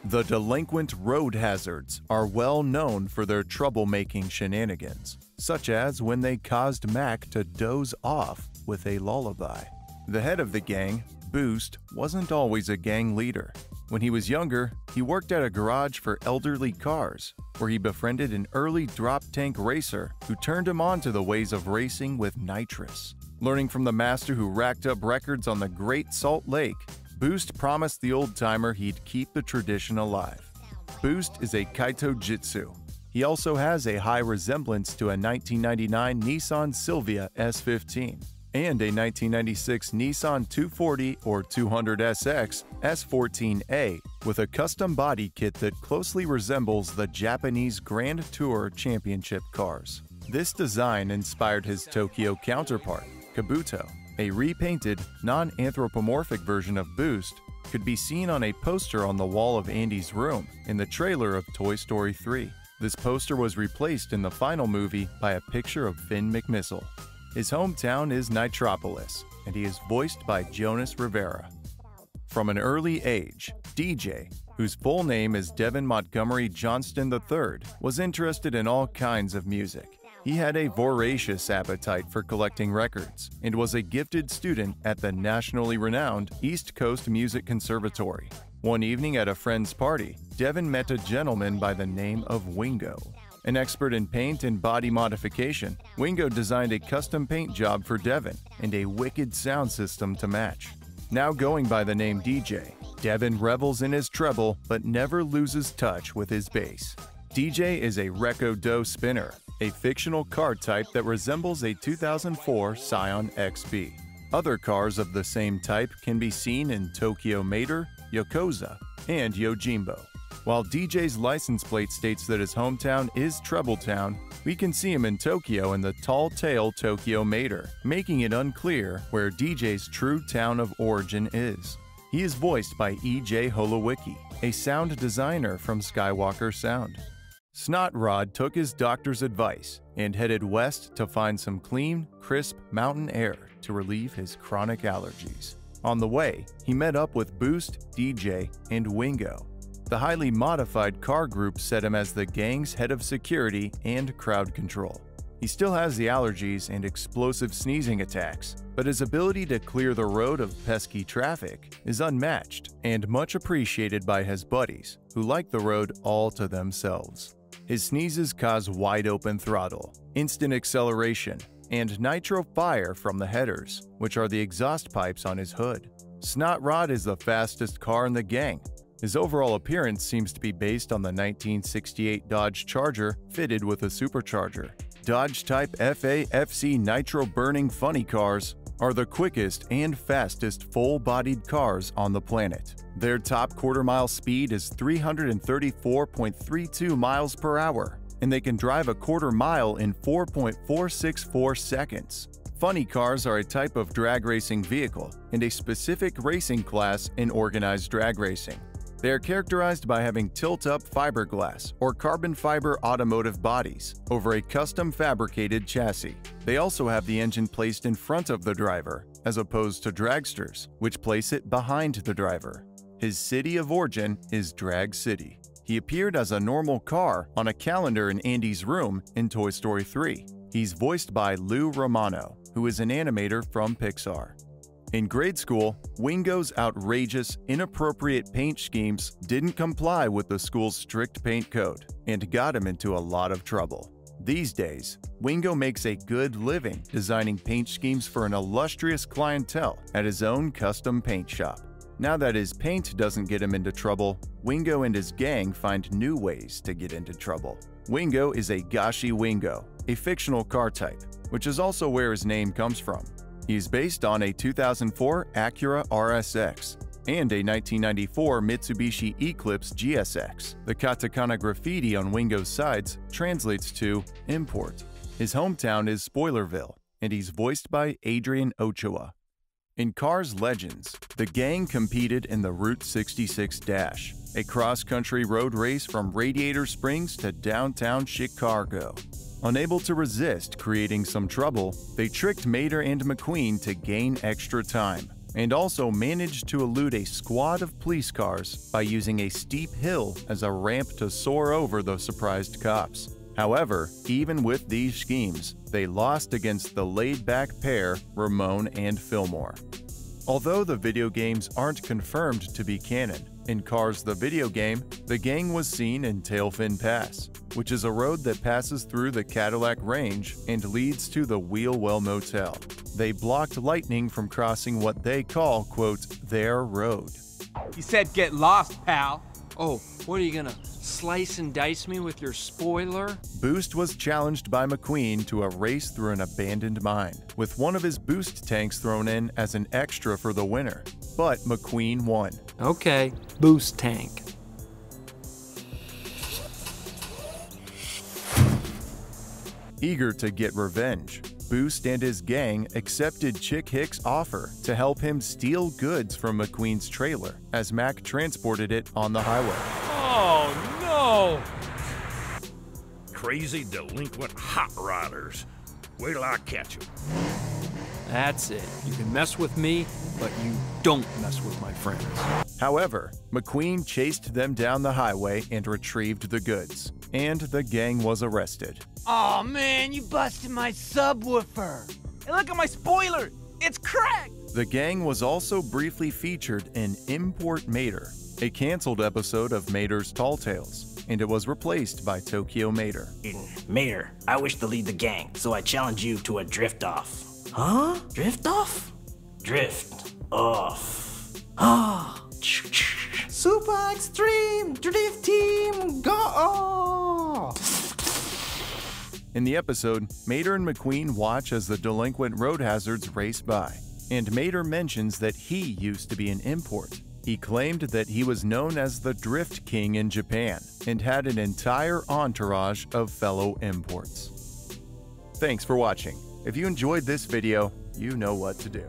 The delinquent road hazards are well known for their troublemaking shenanigans, such as when they caused Mac to doze off with a lullaby. The head of the gang, Boost, wasn't always a gang leader. When he was younger, he worked at a garage for elderly cars, where he befriended an early drop tank racer who turned him on to the ways of racing with nitrous. Learning from the master who racked up records on the Great Salt Lake, Boost promised the old-timer he'd keep the tradition alive. Boost is a Kaito Jitsu. He also has a high resemblance to a 1999 Nissan Silvia S15 and a 1996 Nissan 240 or 200SX S14A with a custom body kit that closely resembles the Japanese Grand Tour Championship cars. This design inspired his Tokyo counterpart, Kabuto. A repainted, non-anthropomorphic version of Boost could be seen on a poster on the wall of Andy's room in the trailer of Toy Story 3. This poster was replaced in the final movie by a picture of Finn McMissile. His hometown is Nitropolis, and he is voiced by Jonas Rivera. From an early age, DJ, whose full name is Devin Montgomery Johnston III, was interested in all kinds of music. He had a voracious appetite for collecting records and was a gifted student at the nationally renowned East Coast Music Conservatory. One evening at a friend's party, Devin met a gentleman by the name of Wingo. An expert in paint and body modification, Wingo designed a custom paint job for Devin and a wicked sound system to match. Now going by the name DJ, Devin revels in his treble but never loses touch with his bass. DJ is a Reco-Do spinner, a fictional car type that resembles a 2004 Scion XB. Other cars of the same type can be seen in Tokyo Mater, Yokoza, and Yojimbo. While DJ's license plate states that his hometown is Troubletown, we can see him in Tokyo in the Tall Tale Tokyo Mater, making it unclear where DJ's true town of origin is. He is voiced by E.J. Holowicki, a sound designer from Skywalker Sound. Snot Rod took his doctor's advice and headed west to find some clean, crisp mountain air to relieve his chronic allergies. On the way, he met up with Boost, DJ, and Wingo. The highly modified car group set him as the gang's head of security and crowd control. He still has the allergies and explosive sneezing attacks, but his ability to clear the road of pesky traffic is unmatched and much appreciated by his buddies, who like the road all to themselves. His sneezes cause wide-open throttle, instant acceleration, and nitro fire from the headers, which are the exhaust pipes on his hood. Snot Rod is the fastest car in the gang. His overall appearance seems to be based on the 1968 Dodge Charger fitted with a supercharger. Dodge Type FA/FC nitro-burning funny cars are the quickest and fastest full-bodied cars on the planet. Their top quarter-mile speed is 334.32 miles per hour, and they can drive a quarter mile in 4.464 seconds. Funny cars are a type of drag racing vehicle and a specific racing class in organized drag racing. They are characterized by having tilt-up fiberglass or carbon fiber automotive bodies over a custom fabricated chassis. They also have the engine placed in front of the driver, as opposed to dragsters, which place it behind the driver. His city of origin is Drag City. He appeared as a normal car on a calendar in Andy's room in Toy Story 3. He's voiced by Lou Romano, who is an animator from Pixar. In grade school, Wingo's outrageous, inappropriate paint schemes didn't comply with the school's strict paint code and got him into a lot of trouble. These days, Wingo makes a good living designing paint schemes for an illustrious clientele at his own custom paint shop. Now that his paint doesn't get him into trouble, Wingo and his gang find new ways to get into trouble. Wingo is a Gashi Wingo, a fictional car type, which is also where his name comes from. He's based on a 2004 Acura RSX and a 1994 Mitsubishi Eclipse GSX. The katakana graffiti on Wingo's sides translates to import. His hometown is Spoilerville, and he's voiced by Adrian Ochoa. In Cars Legends, the gang competed in the Route 66 Dash, a cross-country road race from Radiator Springs to downtown Chicago. Unable to resist creating some trouble, they tricked Mater and McQueen to gain extra time, and also managed to elude a squad of police cars by using a steep hill as a ramp to soar over the surprised cops. However, even with these schemes, they lost against the laid-back pair, Ramon and Fillmore. Although the video games aren't confirmed to be canon, in Cars the video game, the gang was seen in Tailfin Pass, which is a road that passes through the Cadillac Range and leads to the Wheelwell Motel. They blocked Lightning from crossing what they call, quote, their road. You said get lost, pal. Oh, what are you gonna slice and dice me with your spoiler? Boost was challenged by McQueen to a race through an abandoned mine, with one of his boost tanks thrown in as an extra for the winner. But McQueen won. Okay, boost tank. Eager to get revenge, Boost and his gang accepted Chick Hicks' offer to help him steal goods from McQueen's trailer as Mac transported it on the highway. Oh, no! Crazy delinquent hot rodders. Wait till I catch them. That's it. You can mess with me, but you don't mess with my friends. However, McQueen chased them down the highway and retrieved the goods, and the gang was arrested. Oh man, you busted my subwoofer. Hey, look at my spoiler. It's cracked. The gang was also briefly featured in Import Mater, a canceled episode of Mater's Tall Tales, and it was replaced by Tokyo Mater. Mater, I wish to lead the gang, so I challenge you to a drift off. Huh? Drift off? Drift off. Ah. Super extreme drift team, go off! In the episode, Mater and McQueen watch as the delinquent road hazards race by, and Mater mentions that he used to be an import. He claimed that he was known as the Drift King in Japan and had an entire entourage of fellow imports. Thanks for watching. If you enjoyed this video, you know what to do.